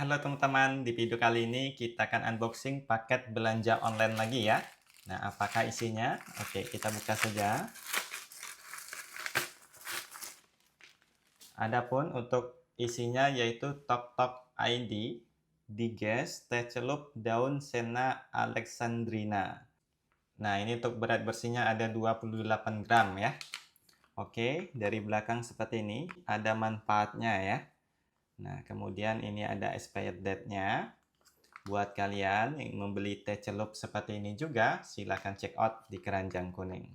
Halo teman-teman, di video kali ini kita akan unboxing paket belanja online lagi ya. Nah, apakah isinya? Oke, kita buka saja. Adapun untuk isinya yaitu Tok Tok ID, Diges, teh celup, daun Senna Alexandrina. Nah, ini untuk berat bersihnya ada 28 gram ya. Oke, dari belakang seperti ini, ada manfaatnya ya. Nah, kemudian ini ada expired date-nya. Buat kalian yang membeli teh celup seperti ini juga, silahkan check out di keranjang kuning.